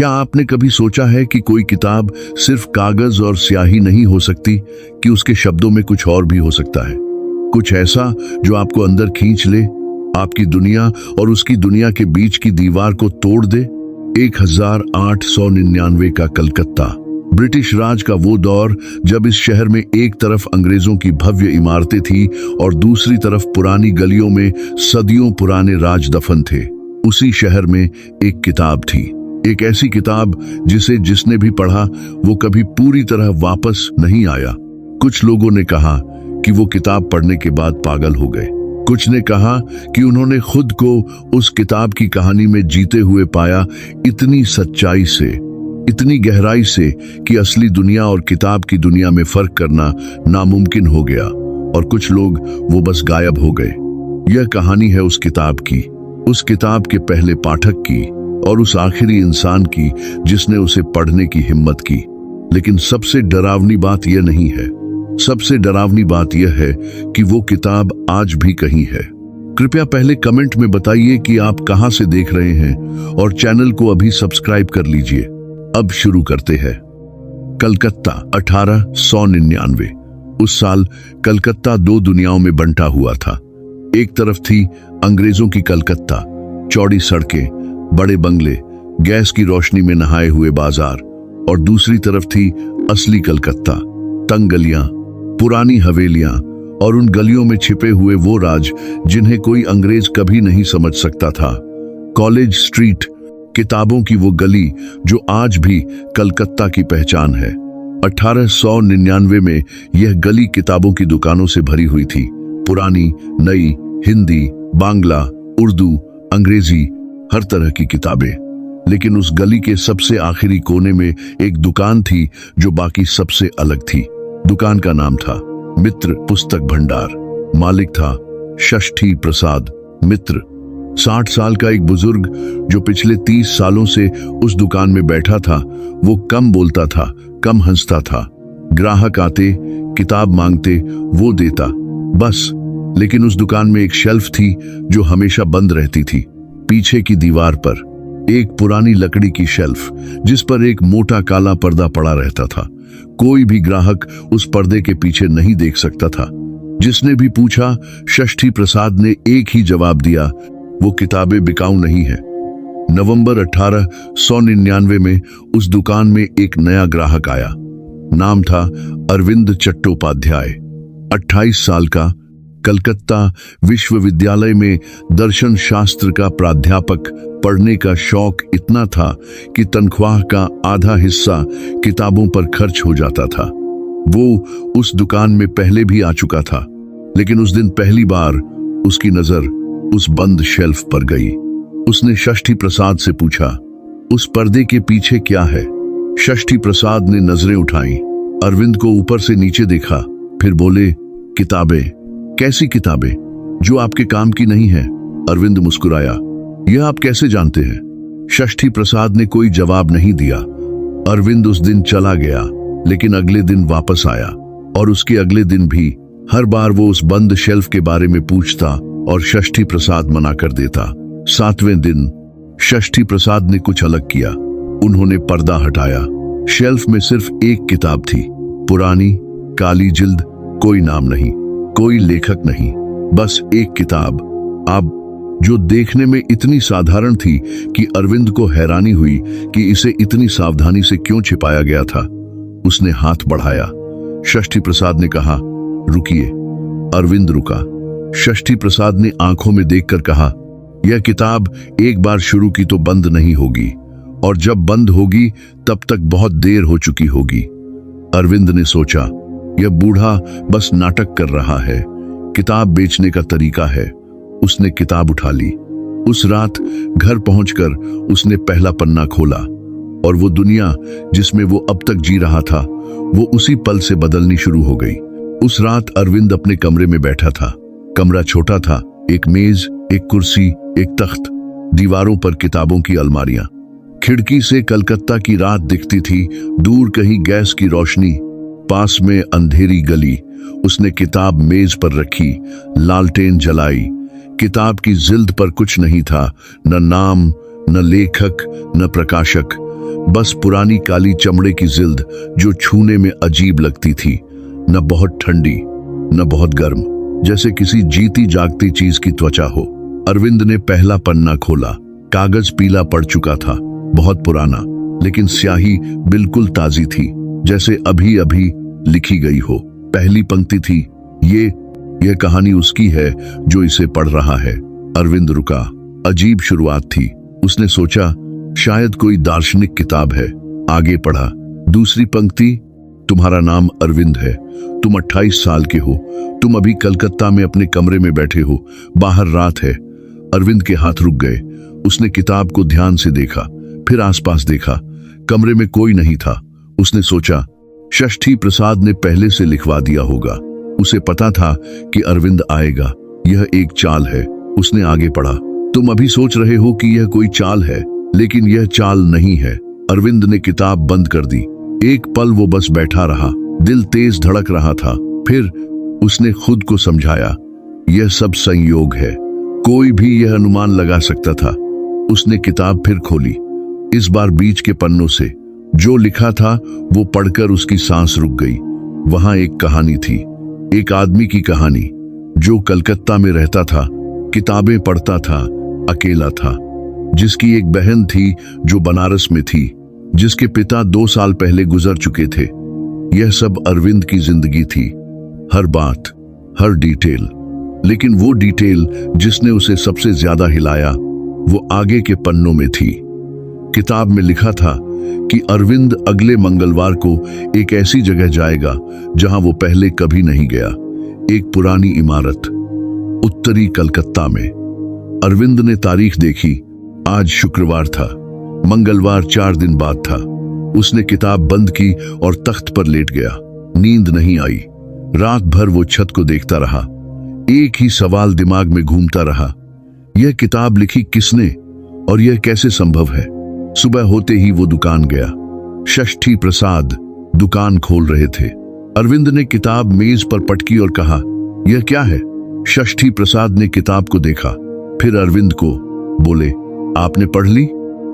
क्या आपने कभी सोचा है कि कोई किताब सिर्फ कागज और स्याही नहीं हो सकती, कि उसके शब्दों में कुछ और भी हो सकता है, कुछ ऐसा जो आपको अंदर खींच ले, आपकी दुनिया और उसकी दुनिया के बीच की दीवार को तोड़ दे। 1899 का कलकत्ता, ब्रिटिश राज का वो दौर जब इस शहर में एक तरफ अंग्रेजों की भव्य इमारतें थी और दूसरी तरफ पुरानी गलियों में सदियों पुराने राज दफन थे। उसी शहर में एक किताब थी, एक ऐसी किताब जिसने भी पढ़ा वो कभी पूरी तरह वापस नहीं आया। कुछ लोगों ने कहा कि वो किताब पढ़ने के बाद पागल हो गए, कुछ ने कहा कि उन्होंने खुद को उस किताब की कहानी में जीते हुए पाया, इतनी सच्चाई से, इतनी गहराई से कि असली दुनिया और किताब की दुनिया में फर्क करना नामुमकिन हो गया। और कुछ लोग वो बस गायब हो गए। यह कहानी है उस किताब की, उस किताब के पहले पाठक की और उस आखिरी इंसान की जिसने उसे पढ़ने की हिम्मत की। लेकिन सबसे डरावनी बात यह नहीं है, सबसे डरावनी बात यह है कि वो किताब आज भी कहीं है। कृपया पहले कमेंट में बताइए कि आप कहां से देख रहे हैं और चैनल को अभी सब्सक्राइब कर लीजिए। अब शुरू करते हैं। कलकत्ता 1899। उस साल कलकत्ता दो दुनियाओं में बंटा हुआ था। एक तरफ थी अंग्रेजों की कलकत्ता, चौड़ी सड़कें, बड़े बंगले, गैस की रोशनी में नहाए हुए बाजार, और दूसरी तरफ थी असली कलकत्ता, तंग गलियां, पुरानी हवेलियां और उन गलियों में छिपे हुए वो राज जिन्हें कोई अंग्रेज कभी नहीं समझ सकता था। कॉलेज स्ट्रीट, किताबों की वो गली जो आज भी कलकत्ता की पहचान है। 1899 में यह गली किताबों की दुकानों से भरी हुई थी, पुरानी, नई, हिंदी, बांग्ला, उर्दू, अंग्रेजी, हर तरह की किताबें। लेकिन उस गली के सबसे आखिरी कोने में एक दुकान थी जो बाकी सबसे अलग थी। दुकान का नाम था मित्र पुस्तक भंडार। मालिक था षष्ठी प्रसाद मित्र, 60 साल का एक बुजुर्ग जो पिछले 30 सालों से उस दुकान में बैठा था। वो कम बोलता था, कम हंसता था। ग्राहक आते, किताब मांगते, वो देता, बस। लेकिन उस दुकान में एक शेल्फ थी जो हमेशा बंद रहती थी। पीछे की दीवार पर एक पुरानी लकड़ी की शेल्फ जिस पर एक मोटा काला पर्दा पड़ा रहता था। कोई भी ग्राहक उस पर्दे के पीछे नहीं देख सकता था। जिसने भी पूछा, षष्ठी प्रसाद ने एक ही जवाब दिया, वो किताबें बिकाऊ नहीं है। नवंबर 1899 में उस दुकान में एक नया ग्राहक आया। नाम था अरविंद चट्टोपाध्याय, 28 साल का, कलकत्ता विश्वविद्यालय में दर्शन शास्त्र का प्राध्यापक। पढ़ने का शौक इतना था कि तनख्वाह का आधा हिस्सा किताबों पर खर्च हो जाता था। वो उस दुकान में पहले भी आ चुका था, लेकिन उस दिन पहली बार उसकी नजर उस बंद शेल्फ पर गई। उसने षष्ठी प्रसाद से पूछा, उस पर्दे के पीछे क्या है? षष्ठी प्रसाद ने नजरें उठाई, अरविंद को ऊपर से नीचे देखा, फिर बोले, किताबें। कैसी किताबें? जो आपके काम की नहीं है। अरविंद मुस्कुराया, यह आप कैसे जानते हैं? षष्ठी प्रसाद ने कोई जवाब नहीं दिया। अरविंद उस दिन चला गया, लेकिन अगले दिन वापस आया, और उसके अगले दिन भी। हर बार वो उस बंद शेल्फ के बारे में पूछता और षष्ठी प्रसाद मना कर देता। 7वें दिन षष्ठी प्रसाद ने कुछ अलग किया। उन्होंने पर्दा हटाया। शेल्फ में सिर्फ एक किताब थी, पुरानी, काली जिल्द, कोई नाम नहीं, कोई लेखक नहीं, बस एक किताब। अब जो देखने में इतनी साधारण थी कि अरविंद को हैरानी हुई कि इसे इतनी सावधानी से क्यों छिपाया गया था। उसने हाथ बढ़ाया। षष्ठी प्रसाद ने कहा, रुकिए। अरविंद रुका। षष्ठी प्रसाद ने आंखों में देखकर कहा, यह किताब एक बार शुरू की तो बंद नहीं होगी, और जब बंद होगी तब तक बहुत देर हो चुकी होगी। अरविंद ने सोचा, यह बूढ़ा बस नाटक कर रहा है, किताब बेचने का तरीका है। उसने किताब उठा ली। उस रात घर पहुंचकर उसने पहला पन्ना खोला, और वो दुनिया जिसमें वो अब तक जी रहा था, वो उसी पल से बदलनी शुरू हो गई। उस रात अरविंद अपने कमरे में बैठा था। कमरा छोटा था, एक मेज, एक कुर्सी, एक तख्त, दीवारों पर किताबों की अलमारियां। खिड़की से कलकत्ता की रात दिखती थी, दूर कहीं गैस की रोशनी, पास में अंधेरी गली। उसने किताब मेज पर रखी, लालटेन जलाई। किताब की जिल्द पर कुछ नहीं था, न नाम, न लेखक, न प्रकाशक, बस पुरानी काली चमड़े की जिल्द जो छूने में अजीब लगती थी, न बहुत ठंडी न बहुत गर्म, जैसे किसी जीती जागती चीज की त्वचा हो। अरविंद ने पहला पन्ना खोला। कागज पीला पड़ चुका था, बहुत पुराना, लेकिन स्याही बिल्कुल ताजी थी, जैसे अभी अभी लिखी गई हो। पहली पंक्ति थी, यह कहानी उसकी है जो इसे पढ़ रहा है। अरविंद रुका। अजीब शुरुआत थी। उसने सोचा शायद कोई दार्शनिक किताब है। आगे पढ़ा। दूसरी पंक्ति, तुम्हारा नाम अरविंद है, तुम 28 साल के हो, तुम अभी कलकत्ता में अपने कमरे में बैठे हो, बाहर रात है। अरविंद के हाथ रुक गए। उसने किताब को ध्यान से देखा, फिर आसपास देखा। कमरे में कोई नहीं था। उसने सोचा षष्ठी प्रसाद ने पहले से लिखवा दिया होगा। उसे पता था कि अरविंद आएगा, यह एक चाल है। उसने आगे पढ़ा। तुम अभी सोच रहे हो कि यह कोई चाल है, लेकिन यह चाल नहीं है। अरविंद ने किताब बंद कर दी। एक पल वो बस बैठा रहा, दिल तेज धड़क रहा था। फिर उसने खुद को समझाया, यह सब संयोग है, कोई भी यह अनुमान लगा सकता था। उसने किताब फिर खोली, इस बार बीच के पन्नों से। जो लिखा था वो पढ़कर उसकी सांस रुक गई। वहां एक कहानी थी, एक आदमी की कहानी जो कलकत्ता में रहता था, किताबें पढ़ता था, अकेला था, जिसकी एक बहन थी जो बनारस में थी, जिसके पिता 2 साल पहले गुजर चुके थे। यह सब अरविंद की जिंदगी थी, हर बात, हर डिटेल। लेकिन वो डिटेल जिसने उसे सबसे ज्यादा हिलाया वो आगे के पन्नों में थी। किताब में लिखा था कि अरविंद अगले मंगलवार को एक ऐसी जगह जाएगा जहां वो पहले कभी नहीं गया। एक पुरानी इमारत, उत्तरी कलकत्ता में। अरविंद ने तारीख देखी। आज शुक्रवार था, मंगलवार 4 दिन बाद था। उसने किताब बंद की और तख्त पर लेट गया। नींद नहीं आई। रात भर वो छत को देखता रहा। एक ही सवाल दिमाग में घूमता रहा, यह किताब लिखी किसने और यह कैसे संभव है। सुबह होते ही वो दुकान गया। षष्ठी प्रसाद दुकान खोल रहे थे। अरविंद ने किताब मेज पर पटकी और कहा, यह क्या है। षष्ठी प्रसाद ने किताब को देखा, फिर अरविंद को बोले, आपने पढ़ ली।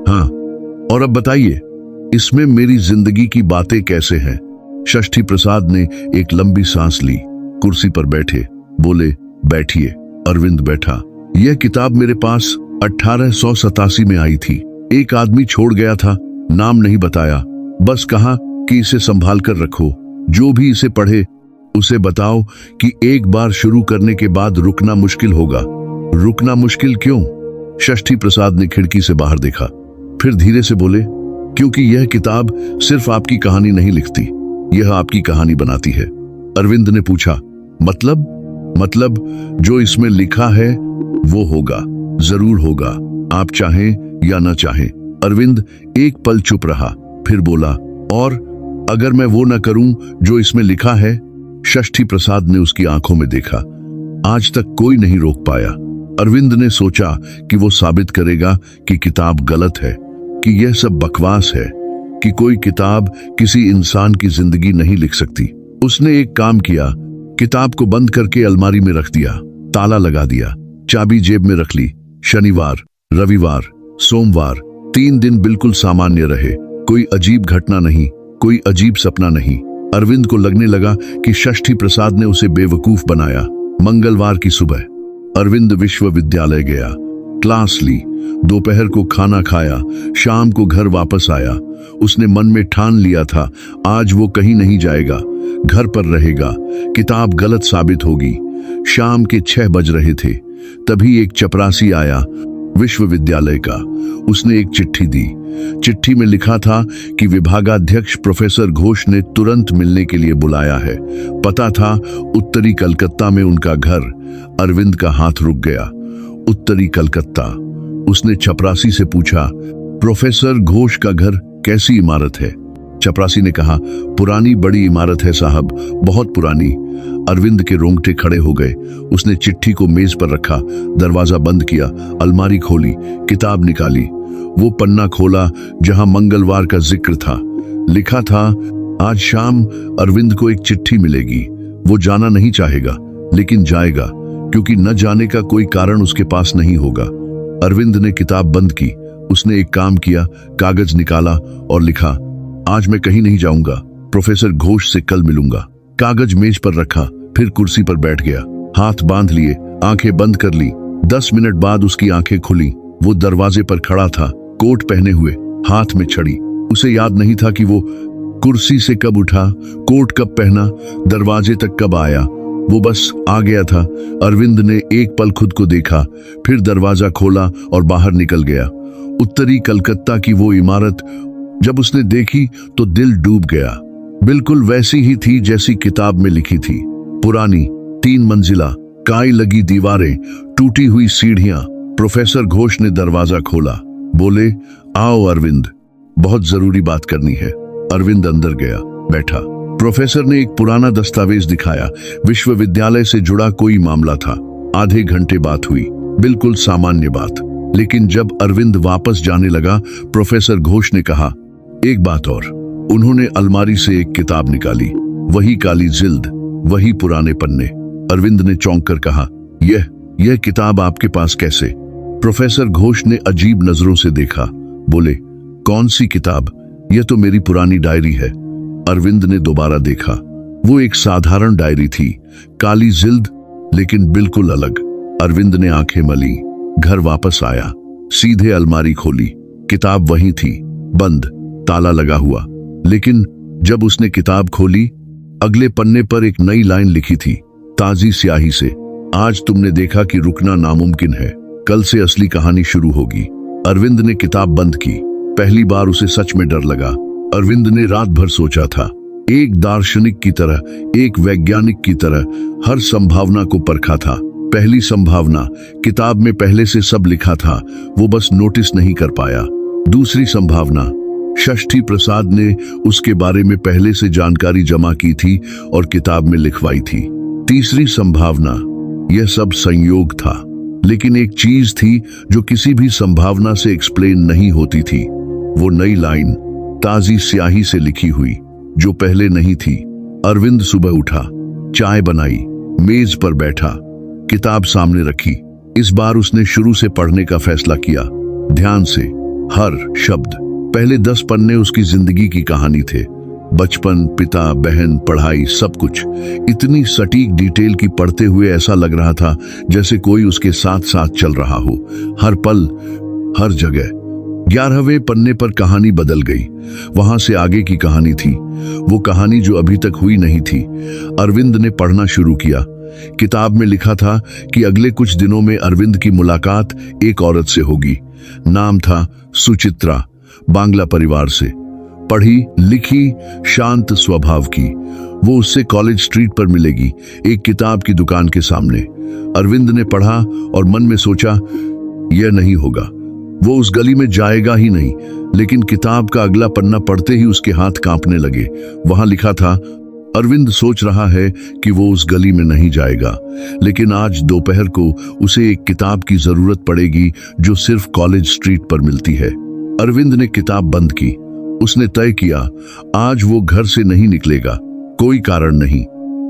हाँ, और अब बताइए इसमें मेरी जिंदगी की बातें कैसे हैं। षष्ठी प्रसाद ने एक लंबी सांस ली, कुर्सी पर बैठे, बोले, बैठिए। अरविंद बैठा। यह किताब मेरे पास 1887 में आई थी। एक आदमी छोड़ गया था, नाम नहीं बताया, बस कहा कि इसे संभाल कर रखो, जो भी इसे पढ़े उसे बताओ कि एक बार शुरू करने के बाद रुकना मुश्किल होगा। रुकना मुश्किल क्यों? षष्ठी प्रसाद ने खिड़की से बाहर देखा, फिर धीरे से बोले, क्योंकि यह किताब सिर्फ आपकी कहानी नहीं लिखती, यह आपकी कहानी बनाती है। अरविंद ने पूछा, मतलब जो इसमें लिखा है वो होगा, जरूर होगा, आप चाहें या न चाहें। अरविंद एक पल चुप रहा, फिर बोला, और अगर मैं वो न करूं जो इसमें लिखा है। षष्ठी प्रसाद ने उसकी आंखों में देखा। आज तक कोई नहीं रोक पाया। अरविंद ने सोचा कि वो साबित करेगा कि किताब गलत है, कि यह सब बकवास है, कि कोई किताब किसी इंसान की जिंदगी नहीं लिख सकती। उसने एक काम किया, किताब को बंद करके अलमारी में रख दिया, ताला लगा दिया, चाबी जेब में रख ली। शनिवार, रविवार, सोमवार 3 दिन बिल्कुल सामान्य रहे। कोई अजीब घटना नहीं, कोई अजीब सपना नहीं। अरविंद को लगने लगा कि षष्ठी प्रसाद ने उसे बेवकूफ बनाया। मंगलवार की सुबह अरविंद विश्वविद्यालय गया, क्लास ली, दोपहर को खाना खाया, शाम को घर वापस आया। उसने मन में ठान लिया था आज वो कहीं नहीं जाएगा, घर पर रहेगा, किताब गलत साबित होगी। शाम के 6 बज रहे थे, तभी एक चपरासी आया विश्वविद्यालय का। उसने एक चिट्ठी दी। चिट्ठी में लिखा था कि विभागाध्यक्ष प्रोफेसर घोष ने तुरंत मिलने के लिए बुलाया है। पता था उत्तरी कलकत्ता में उनका घर। अरविंद का हाथ रुक गया। उत्तरी कलकत्ता। उसने चपरासी से पूछा, प्रोफेसर घोष का घर कैसी इमारत है? चपरासी ने कहा, पुरानी बड़ी इमारत है साहब, बहुत पुरानी। अरविंद के रोंगटे खड़े हो गए। उसने चिट्ठी को मेज पर रखा, दरवाजा बंद किया, अलमारी खोली, किताब निकाली। वो पन्ना खोला जहां मंगलवार का जिक्र था। लिखा था, आज शाम अरविंद को एक चिट्ठी मिलेगी। वो जाना नहीं चाहेगा, लेकिन जाएगा, क्योंकि न जाने का कोई कारण उसके पास नहीं होगा। अरविंद ने किताब बंद की, उसने एक काम किया, कागज निकाला और लिखा, आज मैं कहीं नहीं जाऊंगा, प्रोफेसर घोष से कल मिलूंगा। कागज मेज पर रखा, फिर कुर्सी पर बैठ गया, हाथ बांध लिए, आंखें बंद कर ली। 10 मिनट बाद उसकी आंखें खुली। वो दरवाजे पर खड़ा था, कोट पहने हुए, हाथ में छड़ी। उसे याद नहीं था कि वो कुर्सी से कब उठा, कोट कब पहना, दरवाजे तक कब आया। वो बस आ गया था। अरविंद ने एक पल खुद को देखा, फिर दरवाजा खोला और बाहर निकल गया। उत्तरी कलकत्ता की वो इमारत जब उसने देखी तो दिल डूब गया। बिल्कुल वैसी ही थी जैसी किताब में लिखी थी। पुरानी, 3 मंजिला, काई लगी दीवारें, टूटी हुई सीढ़ियां। प्रोफेसर घोष ने दरवाजा खोला, बोले, आओ अरविंद, बहुत जरूरी बात करनी है। अरविंद अंदर गया, बैठा। प्रोफेसर ने एक पुराना दस्तावेज दिखाया। विश्वविद्यालय से जुड़ा कोई मामला था। आधे घंटे बात हुई, बिल्कुल सामान्य बात। लेकिन जब अरविंद वापस जाने लगा, प्रोफेसर घोष ने कहा, एक बात और। उन्होंने अलमारी से एक किताब निकाली, वही काली जिल्द, वही पुराने पन्ने। अरविंद ने चौंक कर कहा, यह किताब आपके पास कैसे? प्रोफेसर घोष ने अजीब नजरों से देखा, बोले, कौन सी किताब? यह तो मेरी पुरानी डायरी है। अरविंद ने दोबारा देखा। वो एक साधारण डायरी थी, काली जिल्द, लेकिन बिल्कुल अलग। अरविंद ने आंखें मली, घर वापस आया, सीधे अलमारी खोली। किताब वही थी, बंद, ताला लगा हुआ। लेकिन जब उसने किताब खोली, अगले पन्ने पर एक नई लाइन लिखी थी, ताजी स्याही से, आज तुमने देखा कि रुकना नामुमकिन है, कल से असली कहानी शुरू होगी। अरविंद ने किताब बंद की। पहली बार उसे सच में डर लगा। अरविंद ने रात भर सोचा था, एक दार्शनिक की तरह, एक वैज्ञानिक की तरह हर संभावना को परखा था। पहली संभावना, किताब में पहले से सब लिखा था, वो बस नोटिस नहीं कर पाया। दूसरी संभावना, षष्ठी प्रसाद ने उसके बारे में पहले से जानकारी जमा की थी और किताब में लिखवाई थी। तीसरी संभावना, यह सब संयोग था, लेकिन एक चीज थी जो किसी भी संभावना से एक्सप्लेन नहीं होती थी। वो नई लाइन, ताजी स्याही से लिखी हुई, जो पहले नहीं थी। अरविंद सुबह उठा, चाय बनाई, मेज पर बैठा, किताब सामने रखी। इस बार उसने शुरू से पढ़ने का फैसला किया, ध्यान से, हर शब्द। पहले 10 पन्ने उसकी जिंदगी की कहानी थे, बचपन, पिता, बहन, पढ़ाई, सब कुछ। इतनी सटीक डिटेल की पढ़ते हुए ऐसा लग रहा था जैसे कोई उसके साथ साथ चल रहा हो, हर पल, हर जगह। 11वें पन्ने पर कहानी बदल गई। वहां से आगे की कहानी थी, वो कहानी जो अभी तक हुई नहीं थी। अरविंद ने पढ़ना शुरू किया। किताब में लिखा था कि अगले कुछ दिनों में अरविंद की मुलाकात एक औरत से होगी। नाम था सुचित्रा, बांग्ला परिवार से, पढ़ी लिखी, शांत स्वभाव की। वो उससे कॉलेज स्ट्रीट पर मिलेगी, एक किताब की दुकान के सामने। अरविंद ने पढ़ा और मन में सोचा, यह नहीं होगा, वो उस गली में जाएगा ही नहीं। लेकिन किताब का अगला पन्ना पढ़ते ही उसके हाथ कांपने लगे। वहां लिखा था, अरविंद सोच रहा है कि वो उस गली में नहीं जाएगा, लेकिन आज दोपहर को उसे एक किताब की जरूरत पड़ेगी जो सिर्फ कॉलेज स्ट्रीट पर मिलती है। अरविंद ने किताब बंद की। उसने तय किया, आज वो घर से नहीं निकलेगा। कोई कारण नहीं,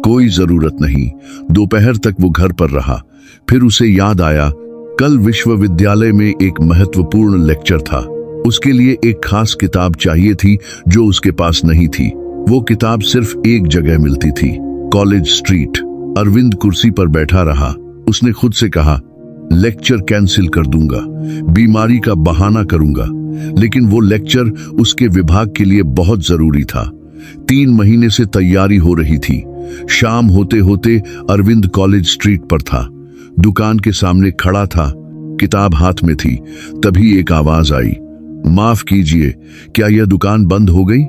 कोई जरूरत नहीं। दोपहर तक वो घर पर रहा। फिर उसे याद आया, कल विश्वविद्यालय में एक महत्वपूर्ण लेक्चर था। उसके लिए एक खास किताब चाहिए थी जो उसके पास नहीं थी। वो किताब सिर्फ एक जगह मिलती थी, कॉलेज स्ट्रीट। अरविंद कुर्सी पर बैठा रहा। उसने खुद से कहा, लेक्चर कैंसिल कर दूंगा, बीमारी का बहाना करूंगा। लेकिन वो लेक्चर उसके विभाग के लिए बहुत जरूरी था। 3 महीने से तैयारी हो रही थी। शाम होते होते अरविंद कॉलेज स्ट्रीट पर था, दुकान के सामने खड़ा था, किताब हाथ में थी। तभी एक आवाज आई, माफ कीजिए, क्या यह दुकान बंद हो गई?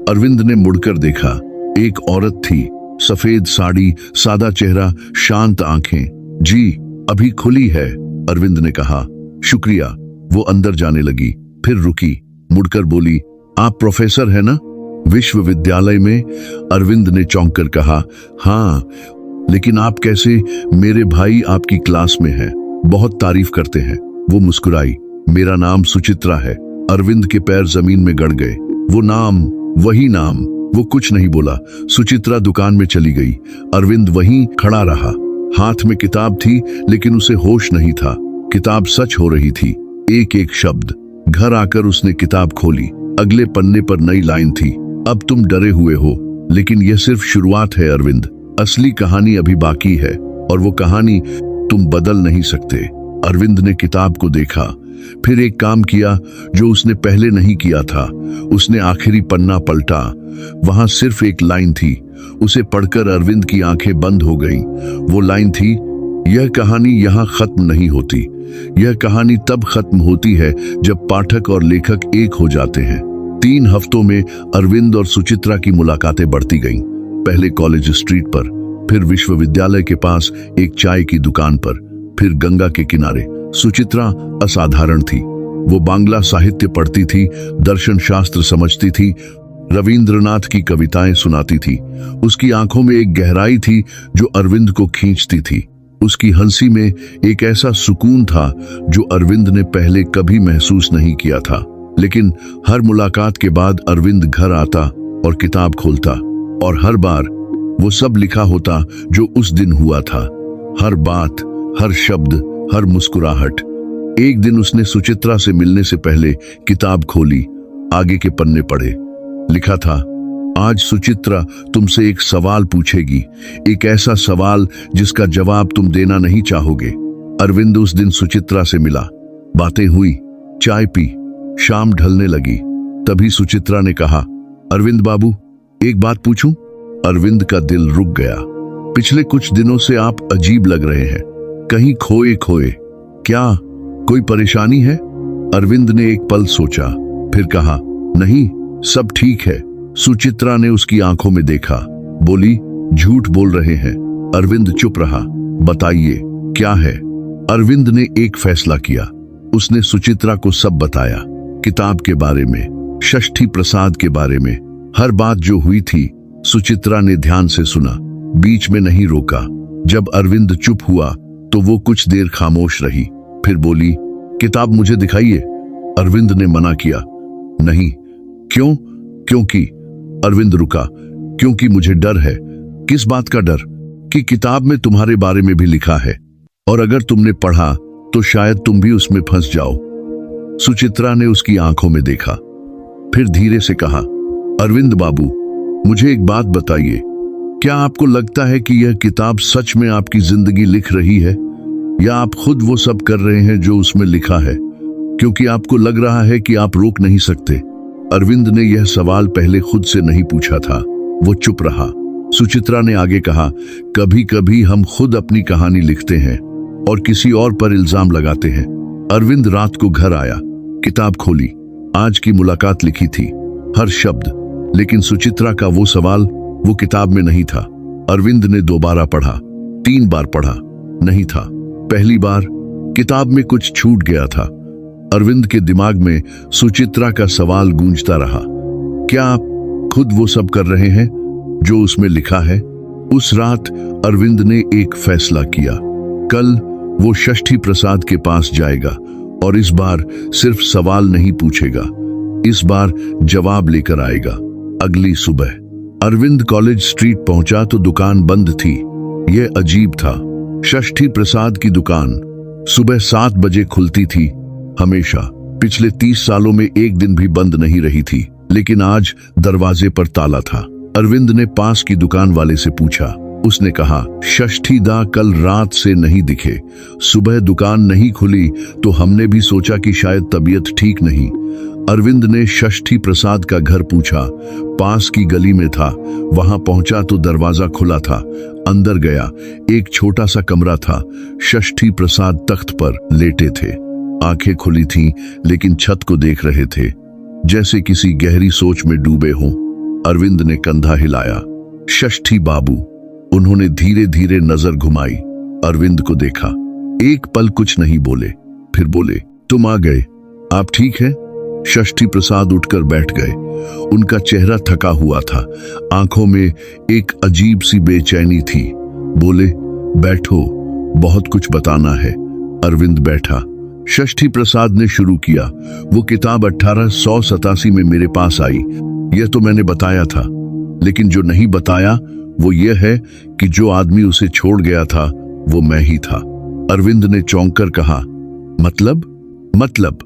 अरविंद ने मुड़कर देखा। एक औरत थी, सफेद साड़ी, सादा चेहरा, शांत आंखें। जी, अभी खुली है, अरविंद ने कहा। शुक्रिया। वो अंदर जाने लगी, फिर रुकी, मुड़कर बोली, आप प्रोफेसर है ना, विश्वविद्यालय में? अरविंद ने चौंक कर कहा, हाँ, लेकिन आप कैसे? मेरे भाई आपकी क्लास में हैं, बहुत तारीफ करते हैं। वो मुस्कुराई, मेरा नाम सुचित्रा है। अरविंद के पैर जमीन में गड़ गए। वो नाम, वही नाम। वो कुछ नहीं बोला। सुचित्रा दुकान में चली गई। अरविंद वहीं खड़ा रहा। हाथ में किताब थी, लेकिन उसे होश नहीं था। किताब सच हो रही थी, एक एक शब्द। घर आकर उसने किताब खोली। अगले पन्ने पर नई लाइन थी, अब तुम डरे हुए हो, लेकिन यह सिर्फ शुरुआत है अरविंद। असली कहानी अभी बाकी है और वो कहानी तुम बदल नहीं सकते। अरविंद ने किताब को देखा, फिर एक काम किया जो उसने पहले नहीं किया था। उसने आखिरी पन्ना पलटा। वहां सिर्फ एक लाइन थी। उसे पढ़कर अरविंद की आंखें बंद हो गईं। वो लाइन थी, यह कहानी यहां खत्म नहीं होती। यह कहानी तब खत्म होती है जब पाठक और लेखक एक हो जाते हैं। 3 हफ्तों में अरविंद और सुचित्रा की मुलाकातें बढ़ती गईं। पहले कॉलेज स्ट्रीट पर, फिर विश्वविद्यालय के पास एक चाय की दुकान पर, फिर गंगा के किनारे। सुचित्रा असाधारण थी। वो बांग्ला साहित्य पढ़ती थी, दर्शन शास्त्र समझती थी, रविंद्रनाथ की कविताएं सुनाती थी। उसकी आंखों में एक गहराई थी जो अरविंद को खींचती थी। उसकी हंसी में एक ऐसा सुकून था जो अरविंद ने पहले कभी महसूस नहीं किया था। लेकिन हर मुलाकात के बाद अरविंद घर आता और किताब खोलता, और हर बार वो सब लिखा होता जो उस दिन हुआ था। हर बात, हर शब्द, हर मुस्कुराहट। एक दिन उसने सुचित्रा से मिलने से पहले किताब खोली, आगे के पन्ने पढ़े। लिखा था, आज सुचित्रा तुमसे एक सवाल पूछेगी, एक ऐसा सवाल जिसका जवाब तुम देना नहीं चाहोगे। अरविंद उस दिन सुचित्रा से मिला। बातें हुई, चाय पी, शाम ढलने लगी। तभी सुचित्रा ने कहा, अरविंद बाबू, एक बात पूछूं? अरविंद का दिल रुक गया। पिछले कुछ दिनों से आप अजीब लग रहे हैं, कहीं खोए खोए। क्या कोई परेशानी है? अरविंद ने एक पल सोचा, फिर कहा, नहीं, सब ठीक है। सुचित्रा ने उसकी आंखों में देखा, बोली, झूठ बोल रहे हैं। अरविंद चुप रहा। बताइए, क्या है? अरविंद ने एक फैसला किया। उसने सुचित्रा को सब बताया, किताब के बारे में, षष्ठी प्रसाद के बारे में, हर बात जो हुई थी। सुचित्रा ने ध्यान से सुना, बीच में नहीं रोका। जब अरविंद चुप हुआ तो वो कुछ देर खामोश रही, फिर बोली, किताब मुझे दिखाइए। अरविंद ने मना किया, नहीं। क्यों? क्योंकि। अरविंद रुका। क्योंकि मुझे डर है। किस बात का डर? कि किताब में तुम्हारे बारे में भी लिखा है, और अगर तुमने पढ़ा तो शायद तुम भी उसमें फंस जाओ। सुचित्रा ने उसकी आंखों में देखा, फिर धीरे से कहा, अरविंद बाबू, मुझे एक बात बताइए, क्या आपको लगता है कि यह किताब सच में आपकी जिंदगी लिख रही है, या आप खुद वो सब कर रहे हैं जो उसमें लिखा है, क्योंकि आपको लग रहा है कि आप रोक नहीं सकते? अरविंद ने यह सवाल पहले खुद से नहीं पूछा था। वो चुप रहा। सुचित्रा ने आगे कहा, कभी कभी हम खुद अपनी कहानी लिखते हैं और किसी और पर इल्जाम लगाते हैं। अरविंद रात को घर आया, किताब खोली। आज की मुलाकात लिखी थी, हर शब्द। लेकिन सुचित्रा का वो सवाल वो किताब में नहीं था। अरविंद ने 2 बार पढ़ा, 3 बार पढ़ा, नहीं था। पहली बार किताब में कुछ छूट गया था। अरविंद के दिमाग में सुचित्रा का सवाल गूंजता रहा, क्या आप खुद वो सब कर रहे हैं जो उसमें लिखा है? उस रात अरविंद ने एक फैसला किया। कल वो षष्ठी प्रसाद के पास जाएगा और इस बार सिर्फ सवाल नहीं पूछेगा, इस बार जवाब लेकर आएगा। अगली सुबह अरविंद कॉलेज स्ट्रीट पहुंचा तो दुकान बंद थी। यह अजीब था। षष्ठी प्रसाद की दुकान सुबह 7 बजे खुलती थी हमेशा। पिछले 30 सालों में एक दिन भी बंद नहीं रही थी, लेकिन आज दरवाजे पर ताला था। अरविंद ने पास की दुकान वाले से पूछा। उसने कहा, षष्ठी दा कल रात से नहीं दिखे। सुबह दुकान नहीं खुली तो हमने भी सोचा कि शायद तबीयत ठीक नहीं। अरविंद ने षष्ठी प्रसाद का घर पूछा, पास की गली में था। वहां पहुंचा तो दरवाजा खुला था। अंदर गया, एक छोटा सा कमरा था। षष्ठी प्रसाद तख्त पर लेटे थे, आंखें खुली थीं, लेकिन छत को देख रहे थे, जैसे किसी गहरी सोच में डूबे हों। अरविंद ने कंधा हिलाया, षष्ठी बाबू। उन्होंने धीरे धीरे नजर घुमाई, अरविंद को देखा। एक पल कुछ नहीं बोले, फिर बोले, तुम आ गए, आप ठीक हैं? षष्ठी प्रसाद उठकर बैठ गए। उनका चेहरा थका हुआ था, आंखों में एक अजीब सी बेचैनी थी। बोले, बैठो, बहुत कुछ बताना है। अरविंद बैठा। षष्ठी प्रसाद ने शुरू किया, वो किताब 1887 में मेरे पास आई, यह तो मैंने बताया था, लेकिन जो नहीं बताया वो ये है कि जो आदमी उसे छोड़ गया था वो मैं ही था। अरविंद ने चौंक कर कहा, मतलब?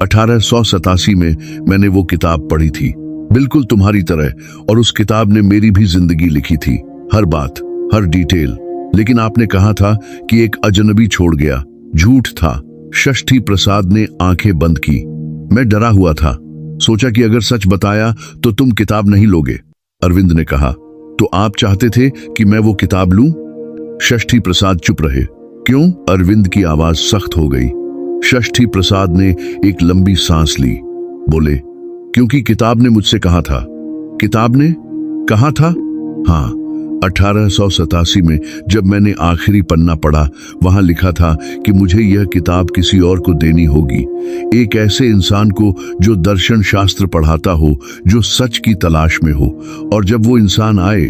1887 में मैंने वो किताब पढ़ी थी, बिल्कुल तुम्हारी तरह, और उस किताब ने मेरी भी जिंदगी लिखी थी, हर बात, हर डिटेल। लेकिन आपने कहा था कि एक अजनबी छोड़ गया। झूठ था। षष्ठी प्रसाद ने आंखें बंद की। मैं डरा हुआ था, सोचा कि अगर सच बताया तो तुम किताब नहीं लोगे। अरविंद ने कहा, तो आप चाहते थे कि मैं वो किताब लूं? षष्ठी प्रसाद चुप रहे। क्यों? अरविंद की आवाज सख्त हो गई। षष्ठी प्रसाद ने एक लंबी सांस ली, बोले, क्योंकि किताब ने मुझसे कहा था। किताब ने कहा था? हाँ, 1887 में जब मैंने आखिरी पन्ना पढ़ा, वहां लिखा था कि मुझे यह किताब किसी और को देनी होगी, एक ऐसे इंसान को जो दर्शन शास्त्र पढ़ाता हो, जो सच की तलाश में हो, और जब वो इंसान आए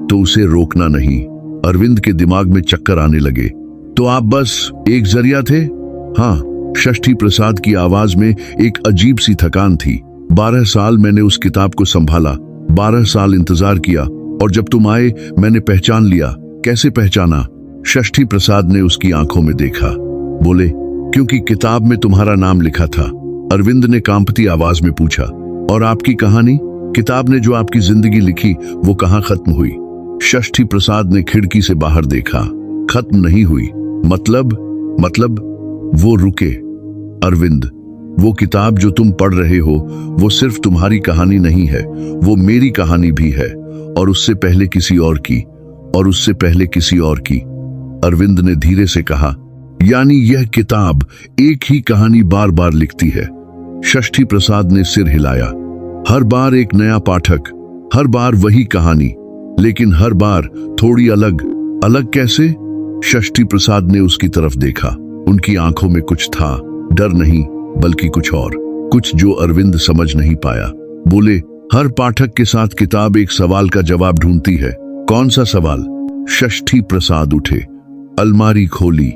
तो उसे रोकना नहीं। अरविंद के दिमाग में चक्कर आने लगे। तो आप बस एक जरिया थे? हाँ। षष्ठी प्रसाद की आवाज में एक अजीब सी थकान थी। 12 साल मैंने उस किताब को संभाला, 12 साल इंतजार किया, और जब तुम आए मैंने पहचान लिया। कैसे पहचाना? षष्ठी प्रसाद ने उसकी आंखों में देखा, बोले, क्योंकि किताब में तुम्हारा नाम लिखा था। अरविंद ने कांपती आवाज में पूछा, और आपकी कहानी? किताब ने जो आपकी जिंदगी लिखी वो कहाँ खत्म हुई? षष्ठी प्रसाद ने खिड़की से बाहर देखा। खत्म नहीं हुई। मतलब वो रुके। अरविंद, वो किताब जो तुम पढ़ रहे हो वो सिर्फ तुम्हारी कहानी नहीं है, वो मेरी कहानी भी है, और उससे पहले किसी और की, और उससे पहले किसी और की। अरविंद ने धीरे से कहा, यानी यह किताब एक ही कहानी बार बार लिखती है। षष्ठी प्रसाद ने सिर हिलाया। हर बार एक नया पाठक, हर बार वही कहानी, लेकिन हर बार थोड़ी अलग। अलग कैसे? षष्ठी प्रसाद ने उसकी तरफ देखा। उनकी आंखों में कुछ था, डर नहीं बल्कि कुछ और, कुछ जो अरविंद समझ नहीं पाया। बोले, हर पाठक के साथ किताब एक सवाल का जवाब ढूंढती है। कौन सा सवाल? षष्ठी प्रसाद उठे, अलमारी खोली,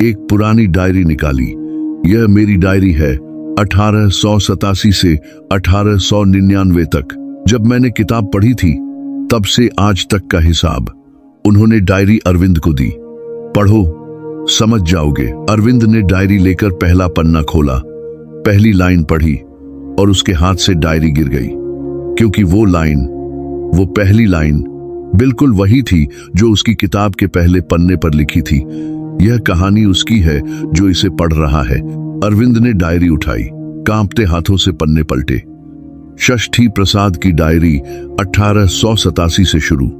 एक पुरानी डायरी निकाली। यह मेरी डायरी है, 1887 से 1899 तक। जब मैंने किताब पढ़ी थी तब से आज तक का हिसाब। उन्होंने डायरी अरविंद को दी। पढ़ो, समझ जाओगे। अरविंद ने डायरी लेकर पहला पन्ना खोला, पहली लाइन पढ़ी, और उसके हाथ से डायरी गिर गई, क्योंकि वो पहली लाइन बिल्कुल वही थी जो उसकी किताब के पहले पन्ने पर लिखी थी। यह कहानी उसकी है जो इसे पढ़ रहा है। अरविंद ने डायरी उठाई, कांपते हाथों से पन्ने पलटे। षष्ठी प्रसाद की डायरी 1887 से शुरू।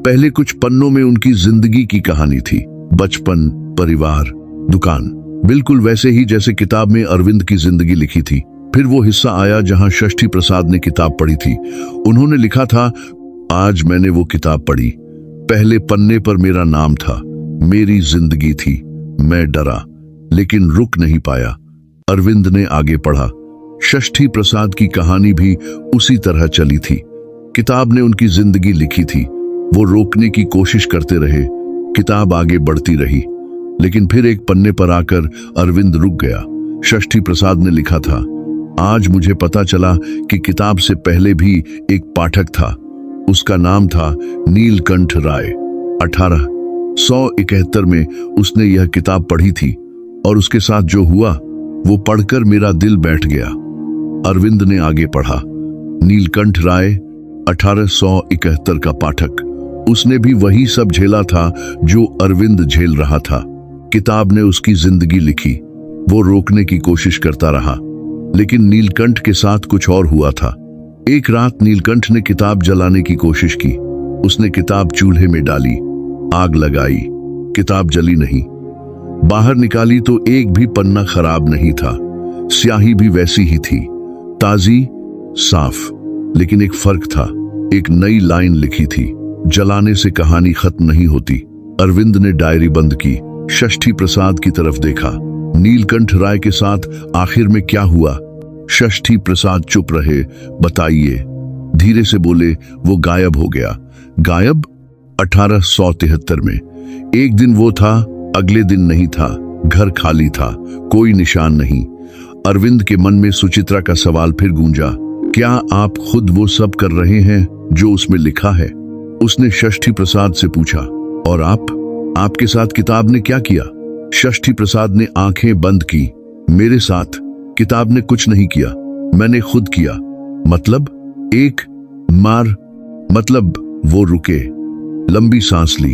पहले कुछ पन्नों में उनकी जिंदगी की कहानी थी, बचपन, परिवार, दुकान, बिल्कुल वैसे ही जैसे किताब में अरविंद की जिंदगी लिखी थी। फिर वो हिस्सा आया जहां षष्ठी प्रसाद ने किताब पढ़ी थी। उन्होंने लिखा था, आज मैंने वो किताब पढ़ी, पहले पन्ने पर मेरा नाम था, मेरी जिंदगी थी। मैं डरा लेकिन रुक नहीं पाया। अरविंद ने आगे पढ़ा। षष्ठी प्रसाद की कहानी भी उसी तरह चली थी। किताब ने उनकी जिंदगी लिखी थी, वो रोकने की कोशिश करते रहे। किताब आगे बढ़ती रही, लेकिन फिर एक पन्ने पर आकर अरविंद रुक गया। षष्ठी प्रसाद ने लिखा था, आज मुझे पता चला कि किताब से पहले भी एक पाठक था। उसका नाम था नीलकंठ राय। 1871 में उसने यह किताब पढ़ी थी, और उसके साथ जो हुआ वो पढ़कर मेरा दिल बैठ गया। अरविंद ने आगे पढ़ा। नीलकंठ राय 1871 का पाठक, उसने भी वही सब झेला था जो अरविंद झेल रहा था। किताब ने उसकी जिंदगी लिखी, वो रोकने की कोशिश करता रहा, लेकिन नीलकंठ के साथ कुछ और हुआ था। एक रात नीलकंठ ने किताब जलाने की कोशिश की। उसने किताब चूल्हे में डाली, आग लगाई, किताब जली नहीं। बाहर निकाली तो एक भी पन्ना खराब नहीं था, स्याही भी वैसी ही थी, ताजी, साफ। लेकिन एक फर्क था, एक नई लाइन लिखी थी, जलाने से कहानी खत्म नहीं होती। अरविंद ने डायरी बंद की, षष्ठी प्रसाद की तरफ देखा। नीलकंठ राय के साथ आखिर में क्या हुआ? षष्ठी प्रसाद चुप रहे। बताइए, धीरे से बोले। वो गायब हो गया। गायब? 1873 में। एक दिन वो था, अगले दिन नहीं था। घर खाली था, कोई निशान नहीं। अरविंद के मन में सुचित्रा का सवाल फिर गूंजा, क्या आप खुद वो सब कर रहे हैं जो उसमें लिखा है? उसने षष्ठी प्रसाद से पूछा, और आपके साथ किताब ने क्या किया? षष्ठी प्रसाद ने आंखें बंद की। मेरे साथ किताब ने कुछ नहीं किया, मैंने खुद किया। मतलब एक मार, मतलब वो रुके, लंबी सांस ली।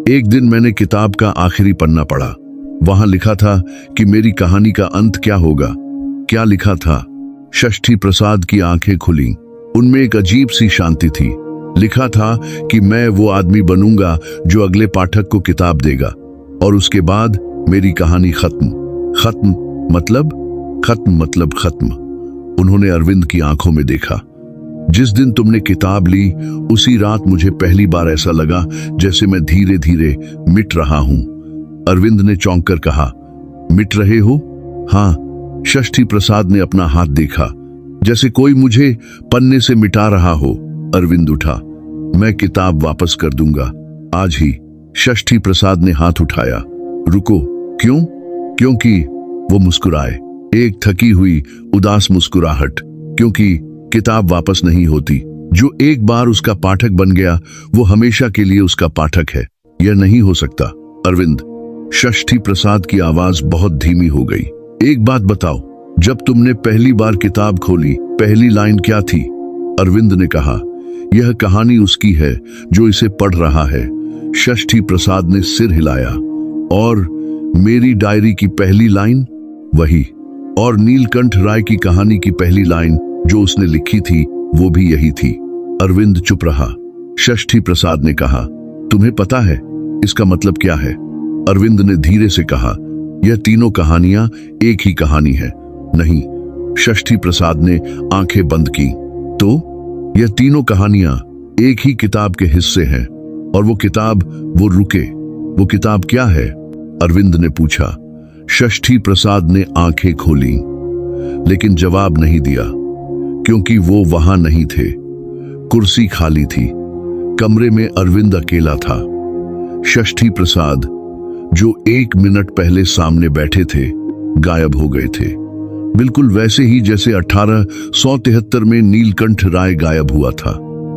एक दिन मैंने किताब का आखिरी पन्ना पढ़ा। वहां लिखा था कि मेरी कहानी का अंत क्या होगा। क्या लिखा था? षष्ठी प्रसाद की आंखें खुली, उनमें एक अजीब सी शांति थी। लिखा था कि मैं वो आदमी बनूंगा जो अगले पाठक को किताब देगा, और उसके बाद मेरी कहानी खत्म। खत्म मतलब खत्म। उन्होंने अरविंद की आंखों में देखा। जिस दिन तुमने किताब ली, उसी रात मुझे पहली बार ऐसा लगा जैसे मैं धीरे धीरे मिट रहा हूं। अरविंद ने चौंक कर कहा, मिट रहे हो? हाँ। षष्ठी प्रसाद ने अपना हाथ देखा, जैसे कोई मुझे पन्ने से मिटा रहा हो। अरविंद उठा, मैं किताब वापस कर दूंगा, आज ही। षष्ठी प्रसाद ने हाथ उठाया। रुको। क्यों? क्योंकि वो मुस्कुराए, एक थकी हुई उदास मुस्कुराहट। क्योंकि किताब वापस नहीं होती। जो एक बार उसका पाठक बन गया, वो हमेशा के लिए उसका पाठक है। यह नहीं हो सकता। अरविंद, षष्ठी प्रसाद की आवाज बहुत धीमी हो गई। एक बात बताओ, जब तुमने पहली बार किताब खोली, पहली लाइन क्या थी? अरविंद ने कहा, यह कहानी उसकी है जो इसे पढ़ रहा है। षष्ठी प्रसाद ने सिर हिलाया। और मेरी डायरी की पहली लाइन? वही। और नीलकंठ राय की कहानी की पहली लाइन जो उसने लिखी थी, वो भी यही थी। अरविंद चुप रहा। षष्ठी प्रसाद ने कहा, तुम्हें पता है इसका मतलब क्या है? अरविंद ने धीरे से कहा, यह तीनों कहानियां एक ही कहानी है। नहीं। षष्ठी प्रसाद ने आंखें बंद की। तो यह तीनों कहानियां एक ही किताब के हिस्से हैं, और वो किताब, वो रुके, वो किताब क्या है? अरविंद ने पूछा। षष्ठी प्रसाद ने आंखें खोली, लेकिन जवाब नहीं दिया, क्योंकि वो वहां नहीं थे। कुर्सी खाली थी। कमरे में अरविंद अकेला था। षष्ठी प्रसाद, जो 1 मिनट पहले सामने बैठे थे, गायब हो गए थे। बिल्कुल वैसे ही जैसे 1873 में नीलकंठ राय गायब हुआ था।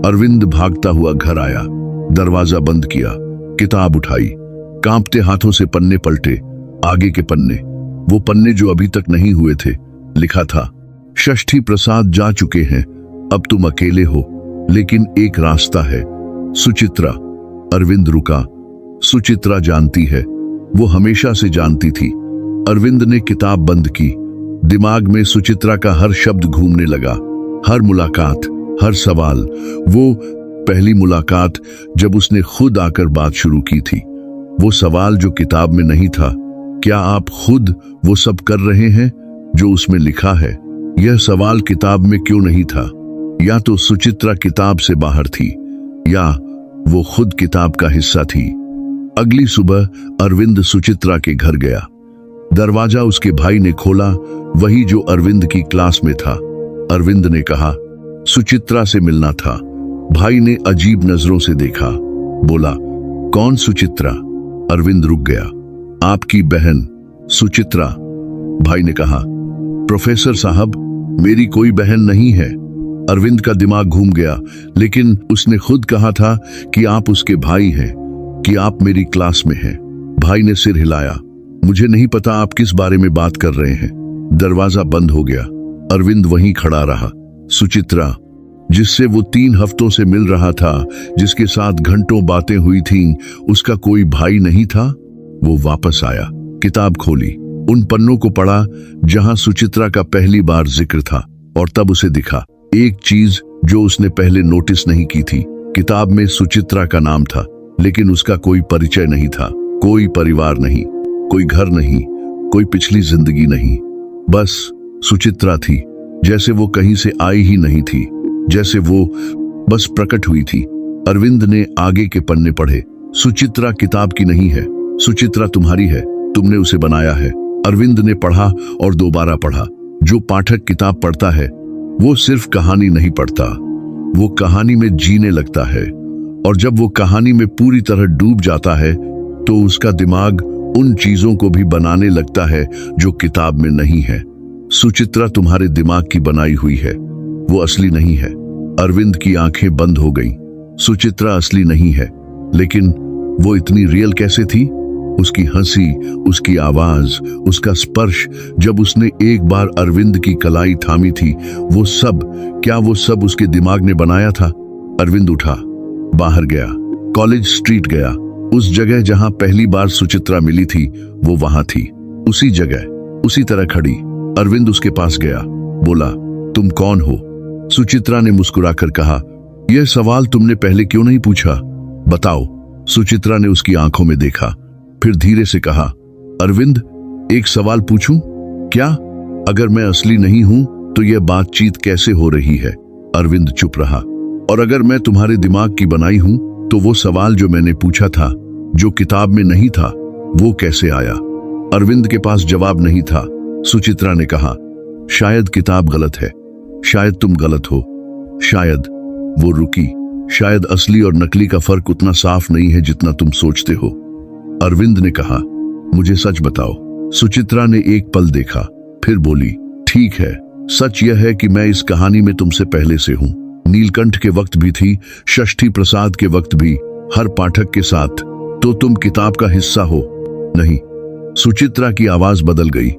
अरविंद भागता हुआ घर आया, दरवाजा बंद किया, किताब उठाई, कांपते हाथों से पन्ने पलटे। आगे के पन्ने, वो पन्ने जो अभी तक नहीं हुए थे। लिखा था, षष्ठी प्रसाद जा चुके हैं, अब तुम अकेले हो, लेकिन एक रास्ता है। सुचित्रा। अरविंद रुका। सुचित्रा जानती है, वो हमेशा से जानती थी। अरविंद ने किताब बंद की। दिमाग में सुचित्रा का हर शब्द घूमने लगा, हर मुलाकात, हर सवाल। वो पहली मुलाकात जब उसने खुद आकर बात शुरू की थी। वो सवाल जो किताब में नहीं था, क्या आप खुद वो सब कर रहे हैं जो उसमें लिखा है? यह सवाल किताब में क्यों नहीं था? या तो सुचित्रा किताब से बाहर थी, या वो खुद किताब का हिस्सा थी। अगली सुबह अरविंद सुचित्रा के घर गया। दरवाजा उसके भाई ने खोला, वही जो अरविंद की क्लास में था। अरविंद ने कहा, सुचित्रा से मिलना था। भाई ने अजीब नजरों से देखा, बोला, कौन सुचित्रा? अरविंद रुक गया। आपकी बहन सुचित्रा। भाई ने कहा, प्रोफेसर साहब, मेरी कोई बहन नहीं है। अरविंद का दिमाग घूम गया, लेकिन उसने खुद कहा था कि आप उसके भाई हैं, कि आप मेरी क्लास में हैं। भाई ने सिर हिलाया। मुझे नहीं पता आप किस बारे में बात कर रहे हैं। दरवाजा बंद हो गया। अरविंद वहीं खड़ा रहा। सुचित्रा, जिससे वो 3 हफ्तों से मिल रहा था, जिसके साथ घंटों बातें हुई थीं, उसका कोई भाई नहीं था। वो वापस आया, किताब खोली, उन पन्नों को पढ़ा जहां सुचित्रा का पहली बार जिक्र था, और तब उसे दिखा एक चीज जो उसने पहले नोटिस नहीं की थी। किताब में सुचित्रा का नाम था, लेकिन उसका कोई परिचय नहीं था, कोई परिवार नहीं, कोई घर नहीं, कोई पिछली जिंदगी नहीं। बस सुचित्रा थी, जैसे वो कहीं से आई ही नहीं थी, जैसे वो बस प्रकट हुई थी। अरविंद ने आगे के पन्ने पढ़े। सुचित्रा किताब की नहीं है, सुचित्रा तुम्हारी है, तुमने उसे बनाया है। अरविंद ने पढ़ा और दोबारा पढ़ा। जो पाठक किताब पढ़ता है, वो सिर्फ कहानी नहीं पढ़ता, वो कहानी में जीने लगता है। और जब वो कहानी में पूरी तरह डूब जाता है, तो उसका दिमाग उन चीजों को भी बनाने लगता है जो किताब में नहीं है। सुचित्रा तुम्हारे दिमाग की बनाई हुई है, वो असली नहीं है। अरविंद की आंखें बंद हो गईं। सुचित्रा असली नहीं है, लेकिन वो इतनी रियल कैसे थी? उसकी हंसी, उसकी आवाज, उसका स्पर्श, जब उसने एक बार अरविंद की कलाई थामी थी, वो सब, क्या वो सब उसके दिमाग ने बनाया था? अरविंद उठा, बाहर गया, कॉलेज स्ट्रीट गया। उस जगह जहां पहली बार सुचित्रा मिली थी, वो वहां थी, उसी जगह, उसी तरह खड़ी। अरविंद उसके पास गया, बोला, तुम कौन हो? सुचित्रा ने मुस्कुराकर कहा, यह सवाल तुमने पहले क्यों नहीं पूछा? बताओ। सुचित्रा ने उसकी आंखों में देखा, फिर धीरे से कहा, अरविंद, एक सवाल पूछूं? क्या? अगर मैं असली नहीं हूं तो यह बातचीत कैसे हो रही है? अरविंद चुप रहा। और अगर मैं तुम्हारे दिमाग की बनाई हूं तो वो सवाल जो मैंने पूछा था, जो किताब में नहीं था, वो कैसे आया? अरविंद के पास जवाब नहीं था। सुचित्रा ने कहा, शायद किताब गलत है, शायद तुम गलत हो, शायद। वो रुकी। शायद असली और नकली का फर्क उतना साफ नहीं है जितना तुम सोचते हो। अरविंद ने कहा, मुझे सच बताओ। सुचित्रा ने एक पल देखा, फिर बोली, ठीक है, सच यह है कि मैं इस कहानी में तुमसे पहले से हूं। नीलकंठ के वक्त भी थी, षष्ठी प्रसाद के वक्त भी, हर पाठक के साथ। तो तुम किताब का हिस्सा हो? नहीं। सुचित्रा की आवाज बदल गई।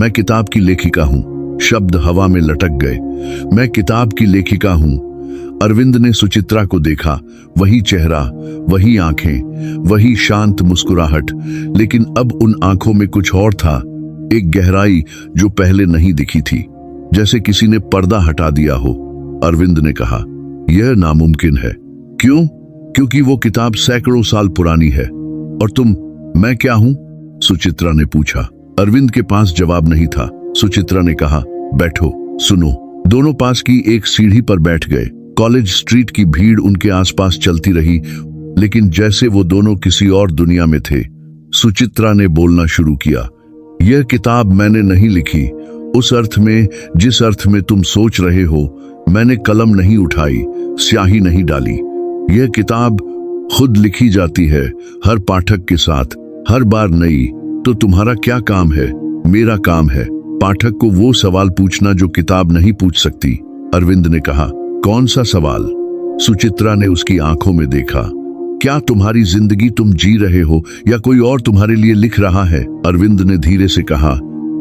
मैं किताब की लेखिका हूं। शब्द हवा में लटक गए। मैं किताब की लेखिका हूं। अरविंद ने सुचित्रा को देखा, वही चेहरा, वही आंखें, वही शांत मुस्कुराहट, लेकिन अब उन आंखों में कुछ और था, एक गहराई जो पहले नहीं दिखी थी, जैसे किसी ने पर्दा हटा दिया हो। अरविंद ने कहा, यह नामुमकिन है। क्यों? क्योंकि वो किताब सैकड़ों साल पुरानी है। और तुम? मैं क्या हूं? सुचित्रा ने पूछा। अरविंद के पास जवाब नहीं था। सुचित्रा ने कहा, बैठो, सुनो। दोनों पास की एक सीढ़ी पर बैठ गए। कॉलेज स्ट्रीट की भीड़ उनके आसपास चलती रही, लेकिन जैसे वो दोनों किसी और दुनिया में थे। सुचित्रा ने बोलना शुरू किया, यह किताब मैंने नहीं लिखी, उस अर्थ में जिस अर्थ में तुम सोच रहे हो। मैंने कलम नहीं उठाई, स्याही नहीं डाली। यह किताब खुद लिखी जाती है, हर पाठक के साथ, हर बार नई। तो तुम्हारा क्या काम है? मेरा काम है पाठक को वो सवाल पूछना जो किताब नहीं पूछ सकती। अरविंद ने कहा, कौन सा सवाल? सुचित्रा ने उसकी आंखों में देखा। क्या तुम्हारी जिंदगी तुम जी रहे हो या कोई और तुम्हारे लिए लिख रहा है? अरविंद ने धीरे से कहा,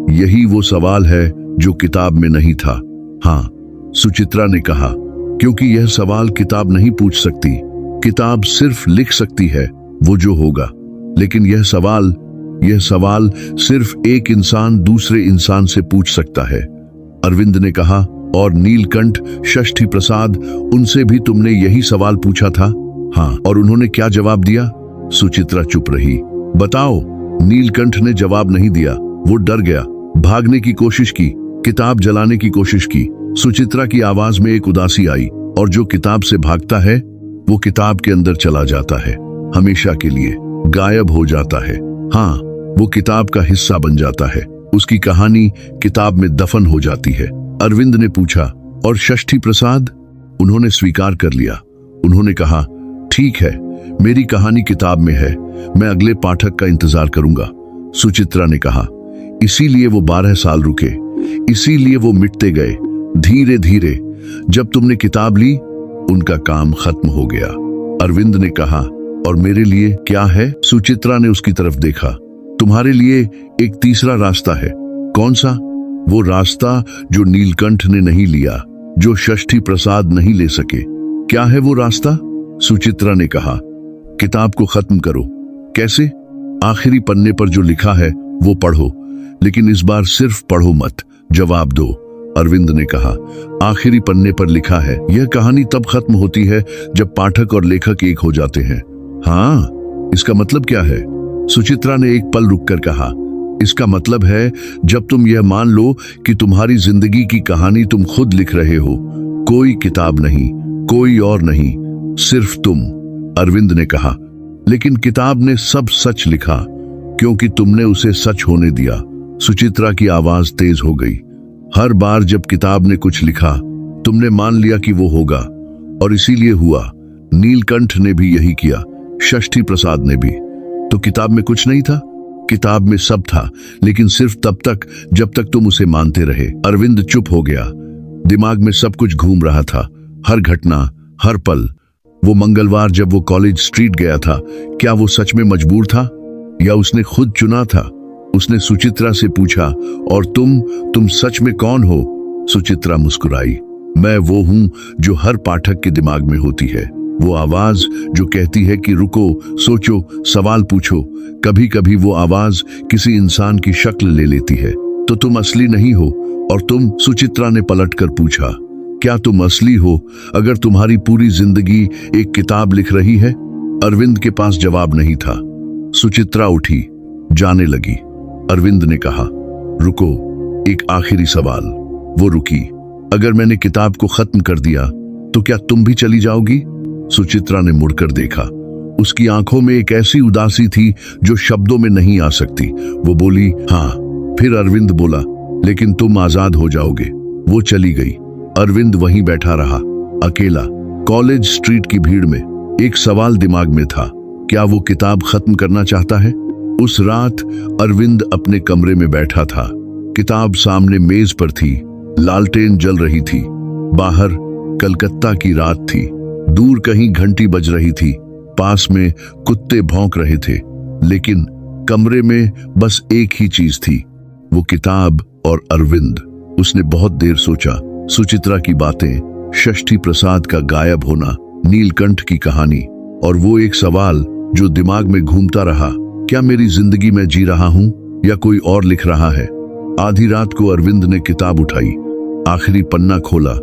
यही वो सवाल है जो किताब में नहीं था। हाँ, सुचित्रा ने कहा, क्योंकि यह सवाल किताब नहीं पूछ सकती। किताब सिर्फ लिख सकती है वो जो होगा, लेकिन यह सवाल सिर्फ एक इंसान दूसरे इंसान से पूछ सकता है। अरविंद ने कहा, और नीलकंठ, षष्ठी प्रसाद, उनसे भी तुमने यही सवाल पूछा था? हाँ। और उन्होंने क्या जवाब दिया? सुचित्रा चुप रही। बताओ। नीलकंठ ने जवाब नहीं दिया। वो डर गया, भागने की कोशिश की, किताब जलाने की कोशिश की। सुचित्रा की आवाज में एक उदासी आई, और जो किताब से भागता है वो किताब के अंदर चला जाता है, हमेशा के लिए गायब हो जाता है। हाँ, वो किताब का हिस्सा बन जाता है, उसकी कहानी किताब में दफन हो जाती है। अरविंद ने पूछा, और षष्ठी प्रसाद? उन्होंने स्वीकार कर लिया। उन्होंने कहा, ठीक है, मेरी कहानी किताब में है, मैं अगले पाठक का इंतजार करूंगा। सुचित्रा ने कहा, इसीलिए वो 12 साल रुके, इसीलिए वो मिटते गए धीरे धीरे। जब तुमने किताब ली, उनका काम खत्म हो गया। अरविंद ने कहा, और मेरे लिए क्या है? सुचित्रा ने उसकी तरफ देखा। तुम्हारे लिए एक तीसरा रास्ता है। कौन सा? वो रास्ता जो नीलकंठ ने नहीं लिया, जो षष्ठी प्रसाद नहीं ले सके। क्या है वो रास्ता? सुचित्रा ने कहा, किताब को खत्म करो। कैसे? आखिरी पन्ने पर जो लिखा है वो पढ़ो, लेकिन इस बार सिर्फ पढ़ो मत, जवाब दो। अरविंद ने कहा, आखिरी पन्ने पर लिखा है, यह कहानी तब खत्म होती है जब पाठक और लेखक एक हो जाते हैं। हाँ, इसका मतलब क्या है? सुचित्रा ने एक पल रुककर कहा, इसका मतलब है जब तुम यह मान लो कि तुम्हारी जिंदगी की कहानी तुम खुद लिख रहे हो, कोई किताब नहीं, कोई और नहीं, सिर्फ तुम। अरविंद ने कहा, लेकिन किताब ने सब सच लिखा क्योंकि तुमने उसे सच होने दिया। सुचित्रा की आवाज तेज हो गई। हर बार जब किताब ने कुछ लिखा, तुमने मान लिया कि वो होगा, और इसीलिए हुआ। नीलकंठ ने भी यही किया, षष्ठी प्रसाद ने भी। तो किताब में कुछ नहीं था? किताब में सब था, लेकिन सिर्फ तब तक जब तक तुम उसे मानते रहे। अरविंद चुप हो गया। दिमाग में सब कुछ घूम रहा था, हर घटना, हर पल। वो मंगलवार जब वो कॉलेज स्ट्रीट गया था, क्या वो सच में मजबूर था या उसने खुद चुना था? उसने सुचित्रा से पूछा, और तुम सच में कौन हो? सुचित्रा मुस्कुराई। मैं वो हूं जो हर पाठक के दिमाग में होती है, वो आवाज जो कहती है कि रुको, सोचो, सवाल पूछो। कभी कभी वो आवाज किसी इंसान की शक्ल ले लेती है। तो तुम असली नहीं हो? और तुम? सुचित्रा ने पलटकर पूछा, क्या तुम असली हो अगर तुम्हारी पूरी जिंदगी एक किताब लिख रही है? अरविंद के पास जवाब नहीं था। सुचित्रा उठी, जाने लगी। अरविंद ने कहा, रुको, एक आखिरी सवाल। वो रुकी। अगर मैंने किताब को खत्म कर दिया तो क्या तुम भी चली जाओगी? सुचित्रा ने मुड़कर देखा। उसकी आंखों में एक ऐसी उदासी थी जो शब्दों में नहीं आ सकती। वो बोली, हाँ। फिर अरविंद बोला, लेकिन तुम आजाद हो जाओगे। वो चली गई। अरविंद वहीं बैठा रहा, अकेला, कॉलेज स्ट्रीट की भीड़ में। एक सवाल दिमाग में था, क्या वो किताब खत्म करना चाहता है? उस रात अरविंद अपने कमरे में बैठा था। किताब सामने मेज पर थी, लालटेन जल रही थी। बाहर कलकत्ता की रात थी। दूर कहीं घंटी बज रही थी, पास में कुत्ते भौंक रहे थे। लेकिन कमरे में बस एक ही चीज थी, वो किताब और अरविंद। उसने बहुत देर सोचा। सुचित्रा की बातें, षष्ठी प्रसाद का गायब होना, नीलकंठ की कहानी, और वो एक सवाल जो दिमाग में घूमता रहा, क्या मेरी जिंदगी में जी रहा हूं या कोई और लिख रहा है? आधी रात को अरविंद ने किताब उठाई, आखिरी पन्ना खोला।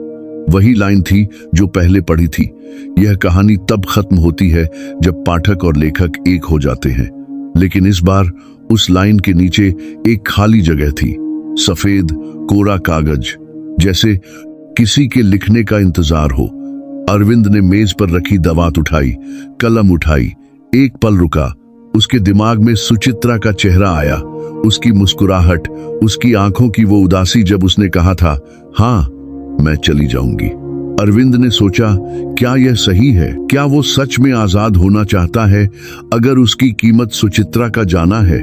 वही लाइन थी जो पहले पढ़ी थी, यह कहानी तब खत्म होती है जब पाठक और लेखक एक हो जाते हैं। लेकिन इस बार उस लाइन के नीचे एक खाली जगह थी, सफेद कोरा कागज, जैसे किसी के लिखने का इंतजार हो। अरविंद ने मेज पर रखी दवात उठाई, कलम उठाई। एक पल रुका। उसके दिमाग में सुचित्रा का चेहरा आया, उसकी मुस्कुराहट, उसकी आंखों की वो उदासी जब उसने कहा था, हाँ, मैं चली जाऊंगी। अरविंद ने सोचा, क्या यह सही है? क्या वो सच में आजाद होना चाहता है अगर उसकी कीमत सुचित्रा का जाना है?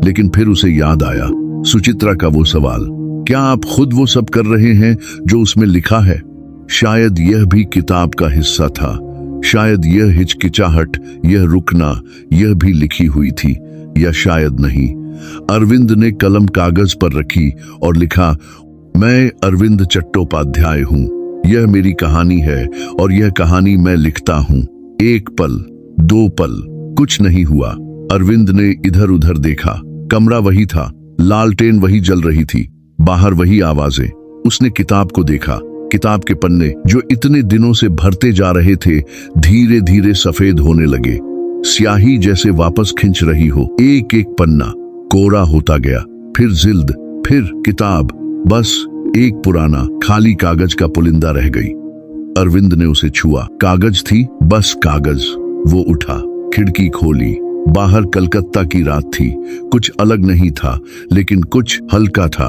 लेकिन फिर उसे याद आया सुचित्रा का वो सवाल, क्या आप खुद वो सब कर रहे हैं जो उसमें लिखा है? शायद यह भी किताब का हिस्सा था। शायद यह हिचकिचाहट, यह रुकना, यह भी लिखी हुई थी, या शायद नहीं। अरविंद ने कलम कागज पर रखी और लिखा, मैं अरविंद चट्टोपाध्याय हूं। यह मेरी कहानी है और यह कहानी मैं लिखता हूं। एक पल, दो पल, कुछ नहीं हुआ। अरविंद ने इधर उधर देखा। कमरा वही था, लालटेन वही जल रही थी, बाहर वही आवाजें। उसने किताब को देखा। किताब के पन्ने जो इतने दिनों से भरते जा रहे थे, धीरे धीरे सफेद होने लगे, स्याही जैसे वापस खिंच रही हो। एक एक पन्ना कोरा होता गया, फिर जिल्द, फिर किताब, बस एक पुराना खाली कागज का पुलिंदा रह गई। अरविंद ने उसे छुआ। कागज थी, बस कागज। वो उठा, खिड़की खोली। बाहर कलकत्ता की रात थी। कुछ अलग नहीं था, लेकिन कुछ हल्का था।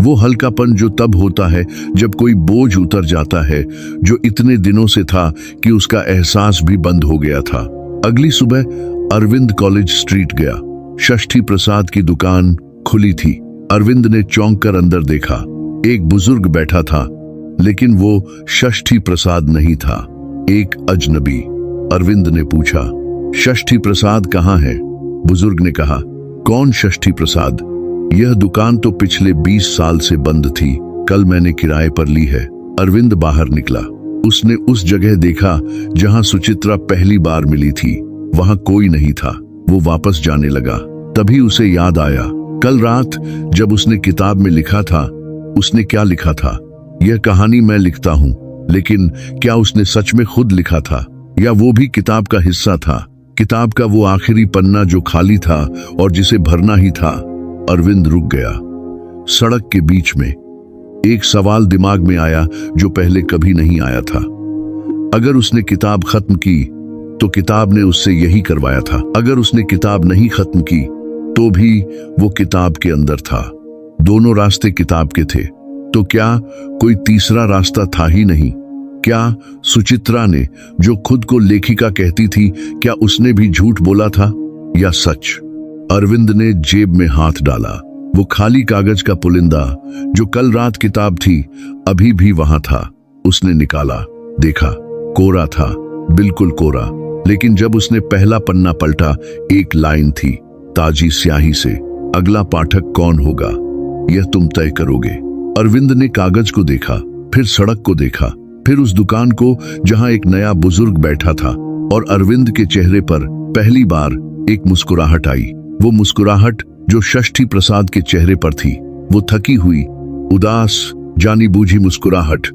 वो हल्कापन जो तब होता है जब कोई बोझ उतर जाता है, जो इतने दिनों से था कि उसका एहसास भी बंद हो गया था। अगली सुबह अरविंद कॉलेज स्ट्रीट गया। षष्ठी प्रसाद की दुकान खुली थी। अरविंद ने चौंक कर अंदर देखा। एक बुजुर्ग बैठा था, लेकिन वो षष्ठी प्रसाद नहीं था, एक अजनबी। अरविंद ने पूछा, षष्ठी प्रसाद कहाँ है? बुजुर्ग ने कहा, कौन षष्ठी प्रसाद? यह दुकान तो पिछले 20 साल से बंद थी, कल मैंने किराए पर ली है। अरविंद बाहर निकला। उसने उस जगह देखा जहां सुचित्रा पहली बार मिली थी। वहां कोई नहीं था। वो वापस जाने लगा। तभी उसे याद आया, कल रात जब उसने किताब में लिखा था, उसने क्या लिखा था? यह कहानी मैं लिखता हूं। लेकिन क्या उसने सच में खुद लिखा था, या वो भी किताब का हिस्सा था? किताब का वो आखिरी पन्ना जो खाली था और जिसे भरना ही था। अरविंद रुक गया। सड़क के बीच में एक सवाल दिमाग में आया जो पहले कभी नहीं आया था। अगर उसने किताब खत्म की तो किताब ने उससे यही करवाया था। अगर उसने किताब नहीं खत्म की तो भी वो किताब के अंदर था। दोनों रास्ते किताब के थे। तो क्या कोई तीसरा रास्ता था ही नहीं? क्या सुचित्रा ने, जो खुद को लेखिका कहती थी, क्या उसने भी झूठ बोला था या सच? अरविंद ने जेब में हाथ डाला। वो खाली कागज का पुलिंदा जो कल रात किताब थी, अभी भी वहां था। उसने निकाला, देखा, कोरा था, बिल्कुल कोरा। लेकिन जब उसने पहला पन्ना पलटा, एक लाइन थी, ताजी स्याही से। अगला पाठक कौन होगा, यह तुम तय करोगे। अरविंद ने कागज को देखा, फिर सड़क को देखा, फिर उस दुकान को जहां एक नया बुजुर्ग बैठा था, और अरविंद के चेहरे पर पहली बार एक मुस्कुराहट आई। वो मुस्कुराहट जो षष्ठी प्रसाद के चेहरे पर थी। वो थकी हुई, उदास, जानी बूझी मुस्कुराहट